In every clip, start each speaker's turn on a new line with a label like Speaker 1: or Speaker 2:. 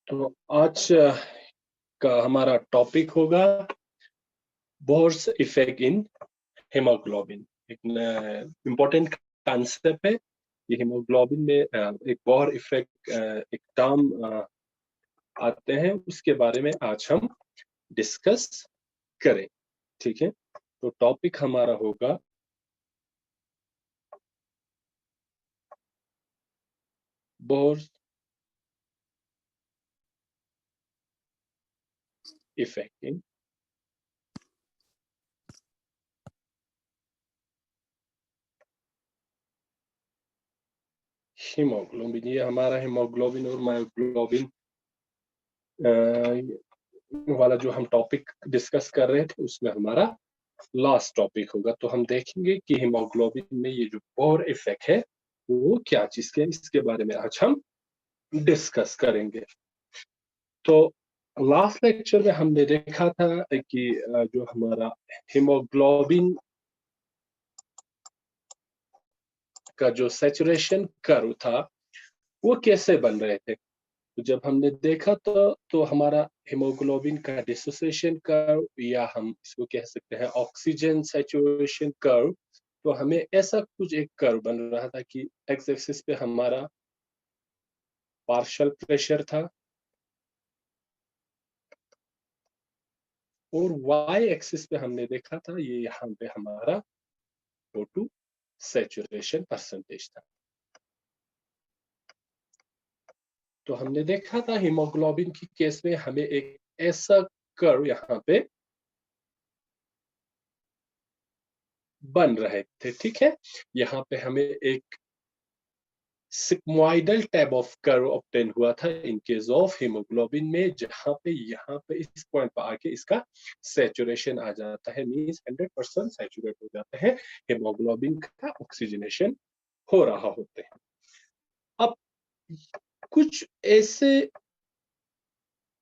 Speaker 1: तो आज का हमारा टॉपिक होगा बोर्स इफेक्ट इन हीमोग्लोबिन। एक इम्पोर्टेंट कॉन्सेप्ट है ये। हीमोग्लोबिन में एक बोर इफेक्ट एक टर्म आते हैं, उसके बारे में आज हम डिस्कस करें। ठीक है, तो टॉपिक हमारा होगा बोर्स इफेक्ट इन हीमोग्लोबिन। ये हमारा हीमोग्लोबिन और मायोग्लोबिन वाला जो हम टॉपिक डिस्कस कर रहे थे उसमें हमारा लास्ट टॉपिक होगा। तो हम देखेंगे कि हीमोग्लोबिन में ये जो बोर इफेक्ट है वो क्या चीज के, इसके बारे में आज हम डिस्कस करेंगे। तो लास्ट लेक्चर में हमने देखा था कि जो हमारा हीमोग्लोबिन का जो सैचुरेशन कर्व था वो कैसे बन रहे थे। तो जब हमने देखा तो हमारा हीमोग्लोबिन का डिसोसिएशन कर्व, या हम इसको कह सकते हैं ऑक्सीजन सैचुरेशन कर्व, तो हमें ऐसा कुछ एक कर्व बन रहा था कि एक्स एक्सिस पे हमारा पार्शियल प्रेशर था और वाई एक्सिस पे हमने देखा था ये यहाँ पे हमारा O2 सैचुरेशन परसेंटेज था। तो हमने देखा था हीमोग्लोबिन की केस में हमें एक ऐसा कर्व यहाँ पे बन रहे थे। ठीक है, यहाँ पे हमें एक sigmoidal type of curve obtain हुआ था इन केस ऑफ हीमोग्लोबिन में, जहां पे यहाँ पे इस पॉइंट पर आके इसका सैचुरेशन आ जाता है, मींस 100% सैचुरेट हो जाते हैं, हीमोग्लोबिन का ऑक्सीजनेशन हो रहा होते हैं। अब कुछ ऐसे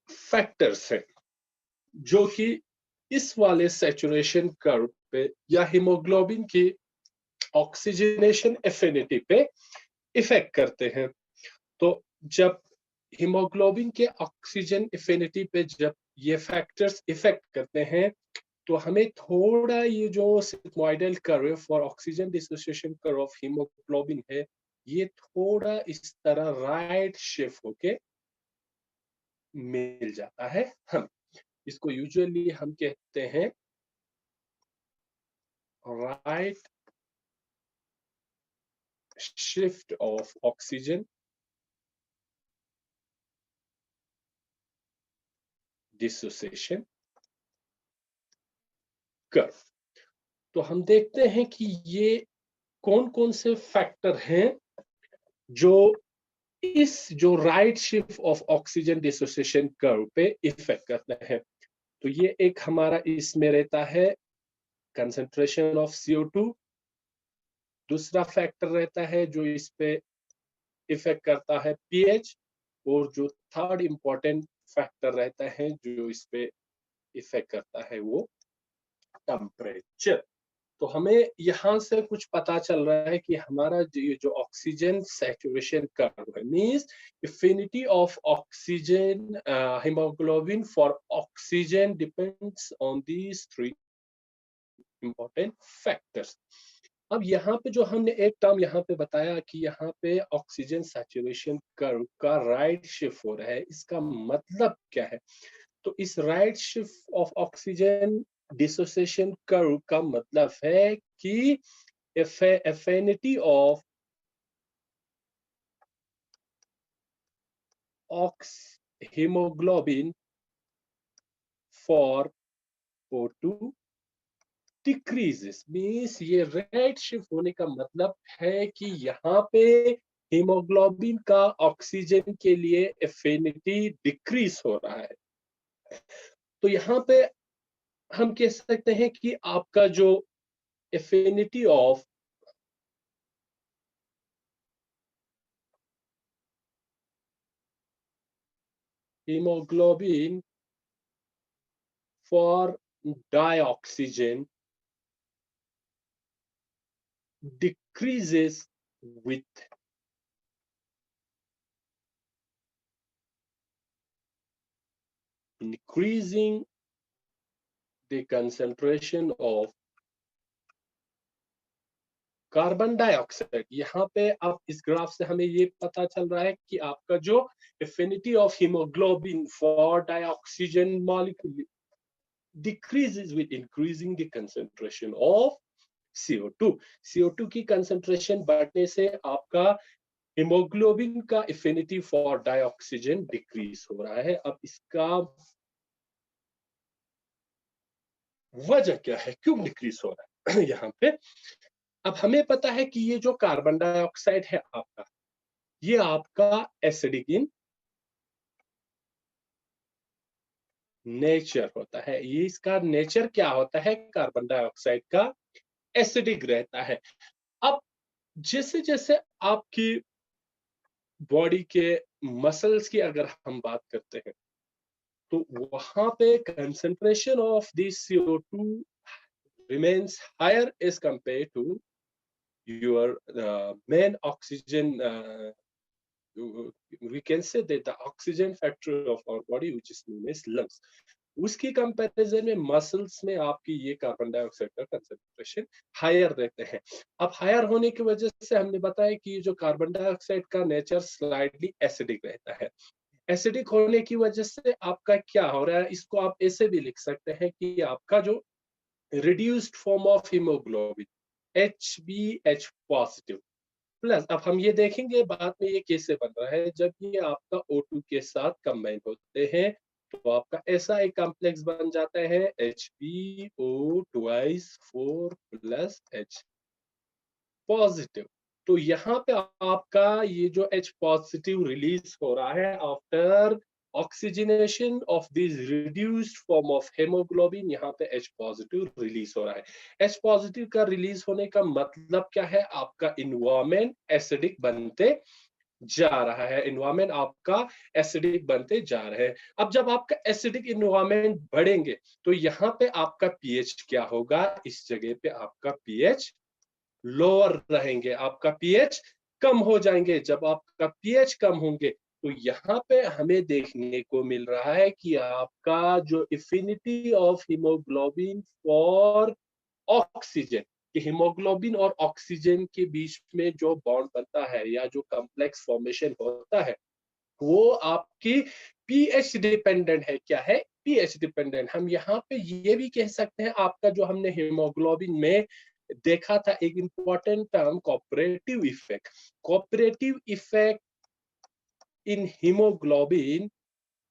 Speaker 1: फैक्टर्स हैं जो कि इस वाले सैचुरेशन कर्व पे या हीमोग्लोबिन की ऑक्सीजनेशन एफिनिटी पे इफेक्ट करते हैं। तो जब हीमोग्लोबिन के ऑक्सीजन एफिनिटी पे जब ये फैक्टर्स इफेक्ट करते हैं तो हमें थोड़ा ये जो sigmoidal curve for oxygen dissociation curve of haemoglobin है, ये थोड़ा इस तरह राइट शिफ्ट होके मिल जाता है। हम इसको यूजुअली हम कहते हैं right shift of oxygen dissociation curve. तो हम देखते हैं कि ये कौन कौन से फैक्टर हैं जो इस जो right shift of oxygen dissociation curve पे इफेक्ट करते हैं। तो ये एक हमारा इसमें रहता है कंसंट्रेशन ऑफ CO2। दूसरा फैक्टर रहता है जो इस पे इफेक्ट करता है pH। और जो थर्ड इंपॉर्टेंट फैक्टर रहता है जो इस पे इफेक्ट करता है वो टेम्परेचर। तो हमें यहाँ से कुछ पता चल रहा है कि हमारा जो ऑक्सीजन सैचुरेशन कर्व है, means affinity of oxygen haemoglobin for oxygen depends on these three important factors. अब यहाँ पे जो हमने एक टर्म यहाँ पे बताया कि यहाँ पे ऑक्सीजन सैचुरेशन कर्व का राइट शिफ्ट हो रहा है, इसका मतलब क्या है। तो इस right shift of oxygen dissociation curve का मतलब है कि affinity of hemoglobin for O2 decreases, means ये रेड शिफ्ट होने का मतलब है कि यहाँ पे हीमोग्लोबिन का ऑक्सीजन के लिए एफिनिटी डिक्रीज हो रहा है। तो यहाँ पे हम कह सकते हैं कि आपका जो affinity of hemoglobin for dioxygen decreases with increasing the concentration of carbon dioxide. यहाँ पे अब इस ग्राफ से हमें ये पता चल रहा है कि आपका जो affinity of haemoglobin for dioxygen molecule decreases with increasing the concentration of CO2। CO2 की कंसंट्रेशन बढ़ने से आपका हीमोग्लोबिन का एफिनिटी फॉर डाइऑक्सीजन डिक्रीज हो रहा है। अब इसका वजह क्या है, क्यों डिक्रीज हो रहा है यहाँ पे। अब हमें पता है कि ये जो कार्बन डाइऑक्साइड है आपका, ये आपका एसिडिक इन नेचर होता है। ये इसका नेचर क्या होता है, कार्बन डाइऑक्साइड का एसिडिक रहता है। अब जैसे जैसे आपकी बॉडी के मसल्स की अगर हम बात करते हैं, तो वहां पे concentration of this CO2 remains higher as compared to your main oxygen, we can say that the oxygen factor of our body which is known as lungs, उसकी कंपैरिजन में मसल्स में आपकी ये कार्बन डाइऑक्साइड का concentration higher रहते हैं। अब higher होने की वजह से हमने बताया कि जो कार्बन डाइऑक्साइड का नेचर स्लाइटली एसिडिक रहता है। एसिडिक होने की वजह से आपका क्या हो रहा है, इसको आप ऐसे भी लिख सकते हैं कि आपका जो reduced form of haemoglobin HbH positive plus, अब हम ये देखेंगे बाद में ये कैसे बन रहा है, जब ये आपका O2 के साथ कंबाइन होते हैं तो आपका ऐसा एक कॉम्प्लेक्स बन जाता है HBO twice 4 plus H positive. तो यहाँ पे आपका ये जो H पॉजिटिव रिलीज हो रहा है after oxygenation of this reduced form of haemoglobin, यहाँ पे H पॉजिटिव रिलीज हो रहा है। H पॉजिटिव का रिलीज होने का मतलब क्या है, आपका इन्वायरमेंट एसिडिक बनते जा रहा है, इन्वायरमेंट आपका एसिडिक बनते जा रहे हैं। अब जब आपका एसिडिक इन्वायरमेंट बढ़ेंगे तो यहाँ पे आपका पीएच क्या होगा, इस जगह पे आपका पीएच लोअर रहेंगे, आपका पीएच कम हो जाएंगे। जब आपका पीएच कम होंगे तो यहाँ पे हमें देखने को मिल रहा है कि आपका जो affinity of haemoglobin for oxygen, कि हीमोग्लोबिन और ऑक्सीजन के बीच में जो बॉन्ड बनता है या जो कॉम्प्लेक्स फॉर्मेशन होता है, वो आपकी पीएच डिपेंडेंट है। क्या है, पीएच डिपेंडेंट। हम यहाँ पे ये भी कह सकते हैं, आपका जो हमने हीमोग्लोबिन में देखा था एक important term cooperative effect. Cooperative effect in hemoglobin,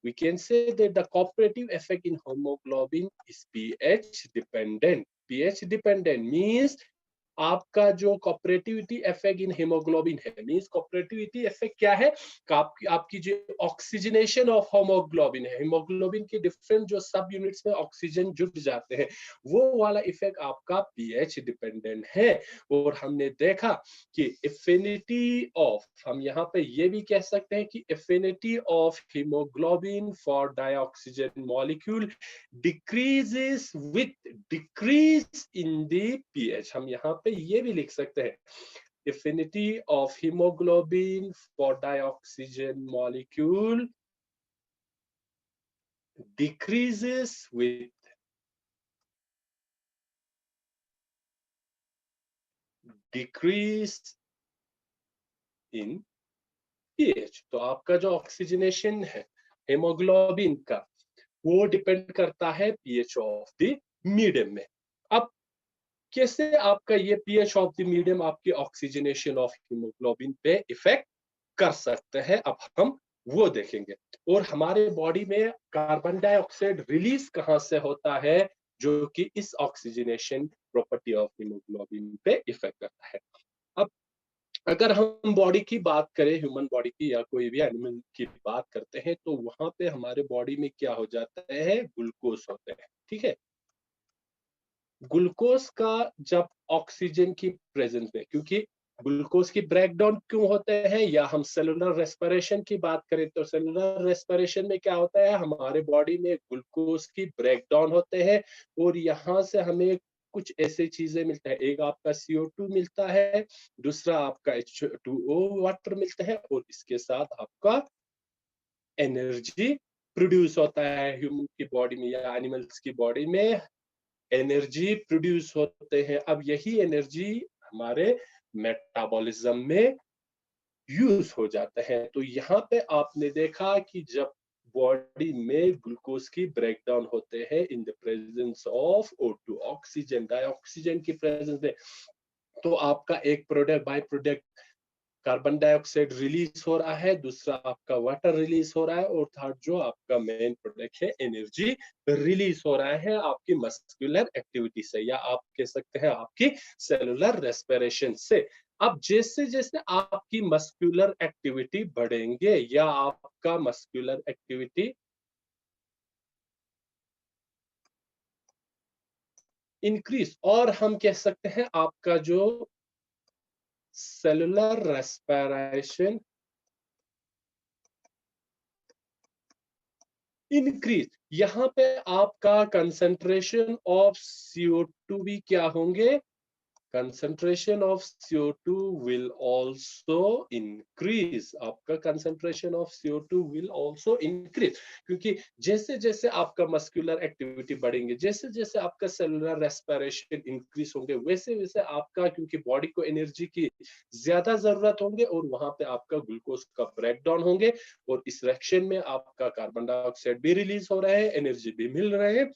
Speaker 1: we can say that the cooperative effect in hemoglobin is pH dependent। pH dependent means आपका जो कोऑपरेटिविटी इफेक्ट इन हीमोग्लोबिन है, मींस कोऑपरेटिविटी इफेक्ट क्या है, आपकी जो ऑक्सीजनेशन ऑफ हीमोग्लोबिन है, haemoglobin के different जो सब यूनिट्स में ऑक्सीजन जुड़ जाते हैं, वो वाला इफेक्ट आपका पीएच डिपेंडेंट है। और हमने देखा कि एफिनिटी ऑफ, हम यहाँ पे ये भी कह सकते हैं कि affinity of haemoglobin for dioxygen molecule decreases with decrease in the pH। हम यहाँ पे ये भी लिख सकते हैं, affinity of hemoglobin for dioxygen molecule decreases with decrease in pH। तो आपका जो ऑक्सीजनेशन है हेमोग्लोबिन का, वो डिपेंड करता है पीएच ऑफ द मीडियम में। अब कैसे आपका ये पीएच ऑफ द मीडियम आपकी ऑक्सीजनेशन ऑफ हीमोग्लोबिन पे इफेक्ट कर सकते हैं, अब हम वो देखेंगे। और हमारे बॉडी में कार्बन डाइऑक्साइड रिलीज कहाँ से होता है, जो कि इस ऑक्सीजनेशन प्रॉपर्टी ऑफ हीमोग्लोबिन पे इफेक्ट करता है। अब अगर हम बॉडी की बात करें, ह्यूमन बॉडी की या कोई भी एनिमल की बात करते हैं, तो वहां पे हमारे बॉडी में क्या हो जाता है, ग्लूकोज होते हैं, ठीक है। ग्लूकोज का जब ऑक्सीजन की प्रेजेंस में, क्योंकि ग्लूकोज की ब्रेकडाउन क्यों होते हैं, या हम सेलुलर रेस्पिरेशन की बात करें तो सेलुलर रेस्पिरेशन में क्या होता है, हमारे बॉडी में ग्लूकोज की ब्रेकडाउन होते हैं और यहाँ से हमें कुछ ऐसे चीजें मिलता है। एक आपका CO2 मिलता है, दूसरा आपका H2O वाटर मिलता है और इसके साथ आपका एनर्जी प्रोड्यूस होता है ह्यूमन की बॉडी में या एनिमल्स की बॉडी में, एनर्जी प्रोड्यूस होते हैं। अब यही एनर्जी हमारे मेटाबॉलिज्म में यूज हो जाता है। तो यहाँ पे आपने देखा कि जब बॉडी में ग्लूकोज की ब्रेकडाउन होते हैं in the presence of O2, oxygen, dioxygen की प्रेजेंस में, तो आपका एक product, by product carbon dioxide release हो रहा है, दूसरा आपका वाटर रिलीज हो रहा है, और थर्ड जो आपका मेन प्रोडक्ट है एनर्जी रिलीज हो रहा है आपकी मस्कुलर एक्टिविटी से, या आप कह सकते हैं आपकी सेलुलर रेस्पिरेशन से। अब जैसे जैसे आपकी मस्कुलर एक्टिविटी बढ़ेंगे या आपका मस्कुलर एक्टिविटी इंक्रीज, और हम कह सकते हैं आपका जो सेलुलर रेस्पिरेशन इंक्रीज, यहाँ पे आपका कंसंट्रेशन ऑफ CO2 भी क्या होंगे, concentration of CO2 will also increase, आपका concentration of CO2 will also increase, क्योंकि जैसे जैसे आपका मस्कुलर एक्टिविटी बढ़ेंगे, जैसे जैसे आपका सेलुलर रेस्पिरेशन इंक्रीज होंगे, वैसे वैसे आपका, क्योंकि बॉडी को एनर्जी की ज्यादा जरूरत होंगे और वहां पे आपका ग्लूकोज का ब्रेकडाउन होंगे, और इस रिएक्शन में आपका कार्बन डाइऑक्साइड भी रिलीज हो रहा है, एनर्जी भी मिल रहे हैं,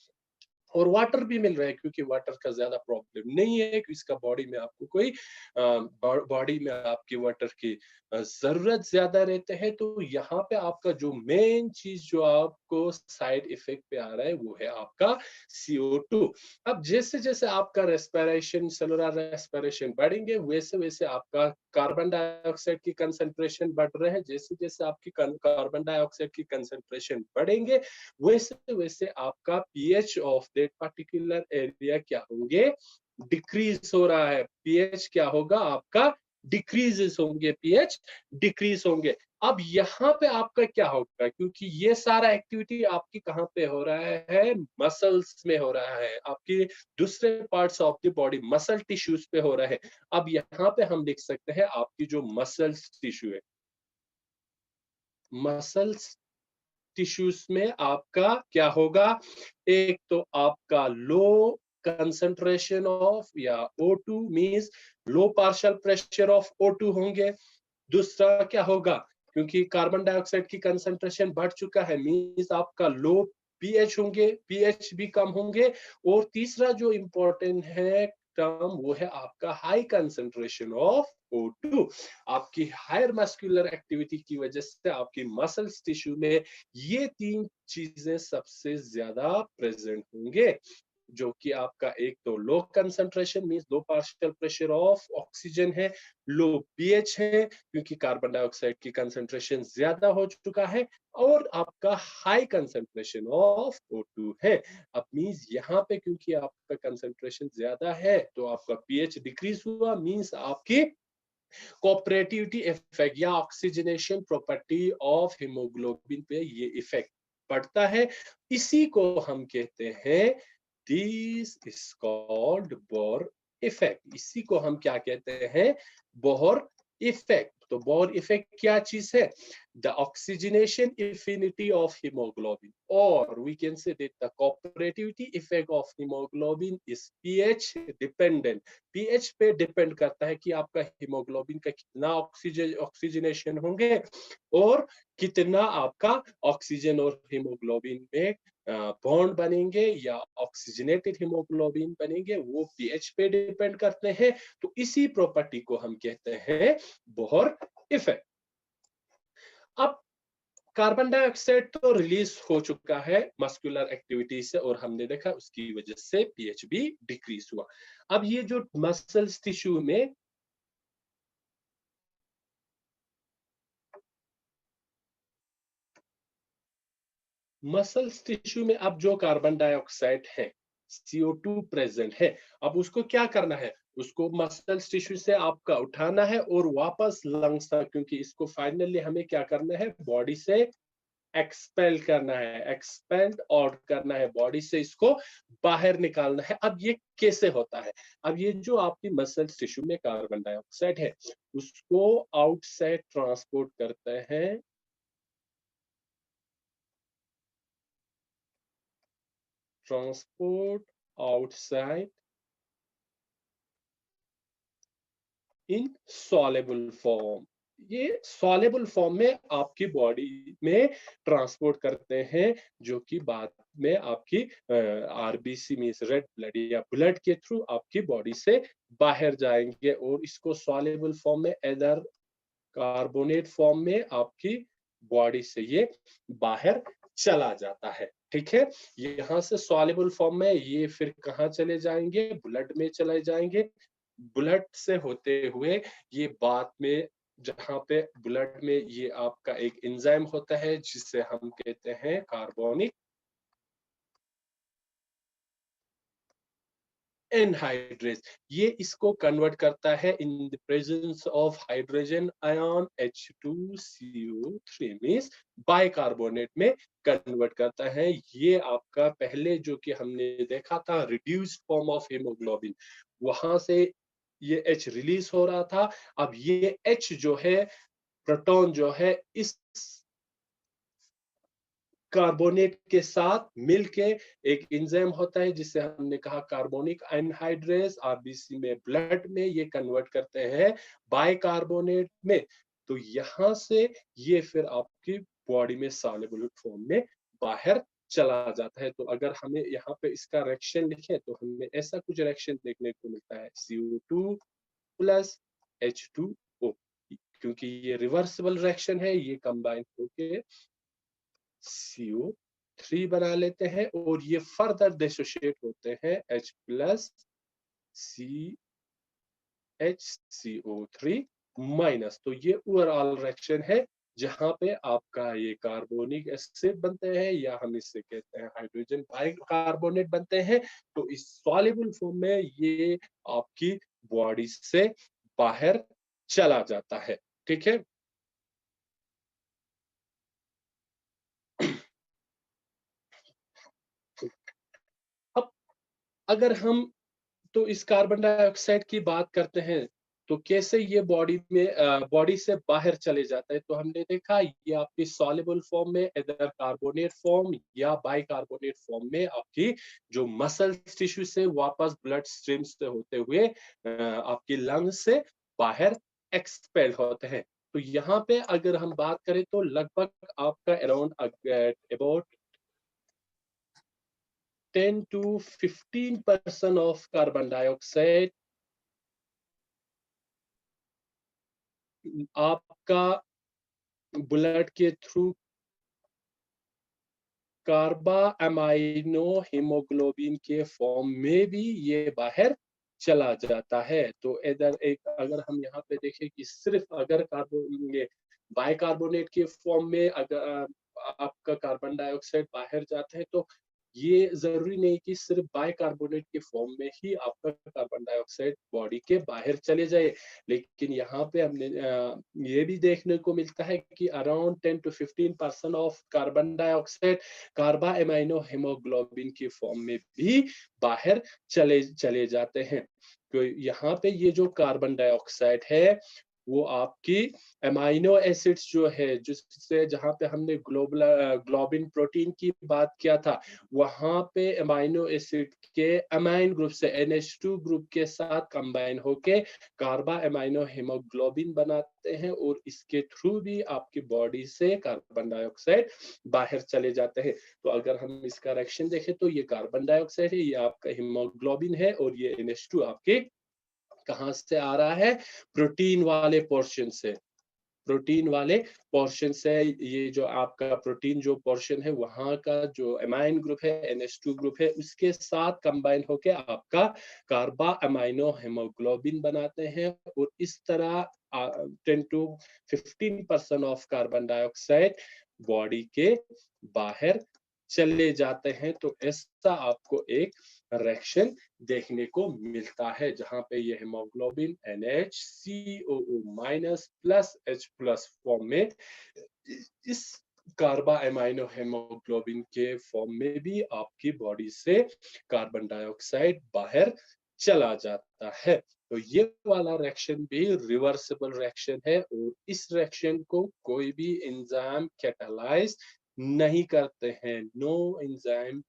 Speaker 1: और वाटर भी मिल रहा है, क्योंकि वाटर का ज्यादा प्रॉब्लम नहीं है कि इसका बॉडी में आपको कोई बॉडी में आपकी वाटर की जरूरत ज्यादा रहते हैं। तो यहाँ पे आपका जो मेन चीज जो आपको साइड इफेक्ट पे आ रहा है वो है आपका CO2। अब जैसे जैसे आपका रेस्पिरेशन, सेलुलर रेस्पिरेशन बढ़ेंगे, वैसे वैसे आपका कार्बन डाइऑक्साइड की कंसंट्रेशन बढ़ रहे हैं, जैसे जैसे आपकी कार्बन डाइऑक्साइड की कंसंट्रेशन बढ़ेंगे, वैसे वैसे आपका pH of that particular area क्या होंगे, डिक्रीज हो रहा है। पीएच क्या होगा आपका, डिक्रीजेस होंगे, पीएच डिक्रीज होंगे। अब यहाँ पे आपका क्या होगा, क्योंकि ये सारा एक्टिविटी आपकी कहाँ पे हो रहा है, मसल्स में हो रहा है, आपकी दूसरे parts of the body muscle tissues पे हो रहा है। अब यहाँ पे हम लिख सकते हैं आपकी जो मसल्स टिश्यू है, मसल्स टिश्यूज में आपका क्या होगा, एक तो आपका लो कंसंट्रेशन ऑफ या O2 means low partial pressure of O2 होंगे। दूसरा क्या होगा, क्योंकि कार्बन डाइऑक्साइड की कंसंट्रेशन बढ़ चुका है, मींस आपका लो पीएच होंगे, पीएच भी कम होंगे। और तीसरा जो इंपॉर्टेंट है टर्म वो है आपका हाई कंसंट्रेशन ऑफ O2। आपकी हायर मस्कुलर एक्टिविटी की वजह से आपकी मसल्स टिश्यू में ये तीन चीजें सबसे ज्यादा प्रेजेंट होंगे, जो कि आपका एक तो low concentration means low partial pressure of oxygen है, लो पीएच है क्योंकि कार्बन डाइऑक्साइड की कंसंट्रेशन ज्यादा हो चुका है, और आपका हाई कंसंट्रेशन ऑफ O2 है। अब मींस यहाँ पे क्योंकि आपका कंसंट्रेशन ज्यादा है तो आपका पीएच डिक्रीज हुआ, मींस आपकी कोऑपरेटिविटी इफेक्ट या ऑक्सीजनेशन प्रॉपर्टी ऑफ हीमोग्लोबिन पे ये इफेक्ट पड़ता है। इसी को हम कहते हैं, this is called Bohr effect. इसी को हम क्या कहते हैं, बोर इफेक्ट। तो बोर इफेक्ट क्या चीज है, the oxygenation affinity of haemoglobin, और we can say that the cooperativity effect of haemoglobin is pH dependent. PH पे डिपेंड करता है कि आपका हीमोग्लोबिन का कितना ऑक्सीजनेशन होंगे और कितना आपका ऑक्सीजन और हीमोग्लोबिन में बॉन्ड बनेंगे या ऑक्सीजनेटेड हीमोग्लोबिन बनेंगे, वो पीएच पे डिपेंड करते हैं। तो इसी प्रॉपर्टी को हम कहते हैं बोहर इफेक्ट। अब कार्बन डाइऑक्साइड तो रिलीज हो चुका है मस्कुलर एक्टिविटी से, और हमने देखा उसकी वजह से पीएच भी डिक्रीज हुआ। अब ये जो मसल्स टिश्यू में मसल्स टिश्यू में अब जो कार्बन डाइऑक्साइड है, CO2 प्रेजेंट है, अब उसको क्या करना है, उसको मसल्स टिश्यू से आपका उठाना है और वापस लंग्स तक, क्योंकि इसको फाइनली हमें क्या करना है, बॉडी से एक्सपेल करना है, एक्सपेल आउट करना है, बॉडी से इसको बाहर निकालना है। अब ये कैसे होता है, अब ये जो आपकी मसल्स टिश्यू में कार्बन डाइऑक्साइड है उसको आउटसाइड ट्रांसपोर्ट करते हैं transport outside in soluble form. ये सॉलेबल फॉर्म में आपकी बॉडी में ट्रांसपोर्ट करते हैं, जो कि बाद में आपकी आरबीसी मींस रेड ब्लड या ब्लड के थ्रू आपकी बॉडी से बाहर जाएंगे और इसको सॉलेबल फॉर्म में अदर कार्बोनेट फॉर्म में आपकी बॉडी से ये बाहर चला जाता है। ठीक है, यहाँ से सॉल्युबल फॉर्म में ये फिर कहाँ चले जाएंगे, ब्लड में चले जाएंगे। ब्लड से होते हुए ये बाद में, जहाँ पे ब्लड में ये आपका एक एंजाइम होता है जिसे हम कहते हैं कार्बोनिक एनहाइड्रेज, ये इसको कन्वर्ट करता है in the presence of hydrogen ion H2CO3 means bicarbonate में कन्वर्ट करता है। ये आपका पहले जो कि हमने देखा था रिड्यूस्ड फॉर्म ऑफ हीमोग्लोबिन, वहां से ये H रिलीज हो रहा था। अब ये H जो है, प्रोटॉन जो है, इस कार्बोनेट के साथ मिलके एक एंजाइम होता है जिसे हमने कहा कार्बोनिक एनहाइड्रेज, आरबीसी में ब्लड में ये कन्वर्ट करते हैं बाइकार्बोनेट में। तो यहाँ से ये फिर आपकी बॉडी में सॉल्युबल फॉर्म में बाहर चला जाता है। तो अगर हमें यहाँ पे इसका रिएक्शन लिखे तो हमें ऐसा कुछ रिएक्शन देखने को मिलता है, CO2 प्लस H2O, क्योंकि ये रिवर्सिबल रिएक्शन है, ये कंबाइन होके CO3 बना लेते हैं और ये फर्दर डिसोशिएट होते हैं H प्लस CHCO3 माइनस। तो ये ओवरऑल रिएक्शन है जहां पे आपका ये कार्बोनिक एसिड बनते हैं या हम इसे कहते हैं हाइड्रोजन बाइकार्बोनेट बनते हैं। तो इस सॉल्युबल फॉर्म में ये आपकी बॉडी से बाहर चला जाता है। ठीक है, अब अगर हम तो इस कार्बन डाइऑक्साइड की बात करते हैं, तो कैसे ये बॉडी से बाहर चले जाता है। तो हमने देखा ये आपकी सॉल्युबल फॉर्म में, इधर कार्बोनेट फॉर्म या बाइकार्बोनेट फॉर्म में आपकी जो मसल टिश्यू से वापस ब्लड स्ट्रीम से होते हुए आपकी लंग से बाहर एक्सपेल होते हैं। तो यहाँ पे अगर हम बात करें तो लगभग आपका around about 10 to 15% of carbon dioxide आपका ब्लड के थ्रू कार्बा अमाइनो हीमोग्लोबिन के फॉर्म में भी ये बाहर चला जाता है। तो इधर एक अगर हम यहाँ पे देखें कि सिर्फ अगर ये बाइकार्बोनेट के फॉर्म में अगर आपका कार्बन डाइऑक्साइड बाहर जाता है, तो ये जरूरी नहीं कि सिर्फ बाइकार्बोनेट के फॉर्म में ही आपका कार्बन डाइऑक्साइड बॉडी के बाहर चले जाए। लेकिन यहाँ पे हमने ये भी देखने को मिलता है कि around 10 to 15% of carbon dioxide carbamino haemoglobin की फॉर्म में भी बाहर चले चले जाते हैं। तो यहाँ पे ये जो कार्बन डाइऑक्साइड है वो आपकी एमाइनो एसिड्स जो है, जिससे जहाँ पे हमने ग्लोबिन प्रोटीन की बात किया था, वहां पे एमाइनो एसिड के अमाइन ग्रुप से NH2 ग्रुप के साथ कंबाइन होके कार्बा एमाइनो हेमोग्लोबिन बनाते हैं और इसके थ्रू भी आपकी बॉडी से कार्बन डाइऑक्साइड बाहर चले जाते हैं। तो अगर हम इसका रिएक्शन देखें तो ये कार्बन डाइऑक्साइड है, ये आपका हीमोग्लोबिन है और ये NH2 आपके कहाँ से आ रहा है, प्रोटीन वाले पोर्शन से। प्रोटीन वाले पोर्शन से ये जो आपका प्रोटीन जो पोर्शन है वहां का जो अमाइन ग्रुप है NH2 ग्रुप है, उसके साथ कंबाइन होके आपका कार्बा अमाइनो हेमोग्लोबिन बनाते हैं और इस तरह 10 to 15% of carbon dioxide body के बाहर चले जाते हैं। तो ऐसा आपको एक रिएक्शन देखने को मिलता है जहां पे ये haemoglobin NHCOO minus plus H plus form में इस कार्बा एमाइनो हेमोग्लोबिन के फॉर्म में भी आपकी बॉडी से कार्बन डाइऑक्साइड बाहर चला जाता है। तो ये वाला रिएक्शन भी रिवर्सिबल रिएक्शन है और इस रिएक्शन को कोई भी एंजाइम कैटालाइज नहीं करते हैं। No enzyme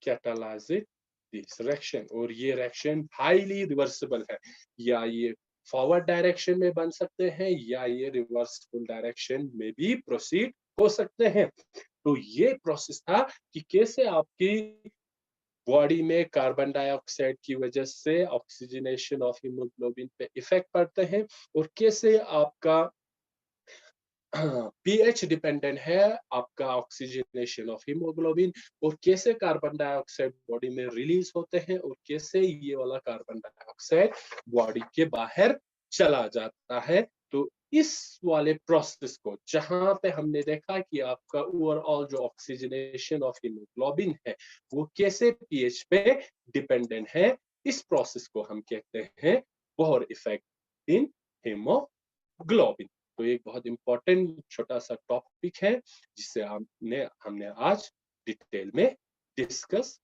Speaker 1: catalyse this reaction, और ये रिएक्शन हाईली रिवर्सिबल है, या ये फॉरवर्ड डायरेक्शन में बन सकते हैं या ये रिवर्सिबल डायरेक्शन में भी प्रोसीड हो सकते हैं। तो ये प्रोसेस था कि कैसे आपकी बॉडी में कार्बन डाइऑक्साइड की वजह से ऑक्सीजनेशन ऑफ हीमोग्लोबिन पे इफेक्ट पड़ते हैं, और कैसे आपका पीएच डिपेंडेंट है आपका ऑक्सीजनेशन ऑफ हीमोग्लोबिन, और कैसे कार्बन डाइऑक्साइड बॉडी में रिलीज होते हैं और कैसे ये वाला कार्बन डाइऑक्साइड बॉडी के बाहर चला जाता है। तो इस वाले प्रोसेस को जहां पे हमने देखा कि आपका ओवरऑल जो ऑक्सीजनेशन ऑफ हीमोग्लोबिन है वो कैसे पीएच पे डिपेंडेंट है, इस प्रोसेस को हम कहते हैं बोहर इफेक्ट इन हीमोग्लोबिन। तो एक बहुत इंपॉर्टेंट छोटा सा टॉपिक है जिसे हमने आज डिटेल में डिस्कस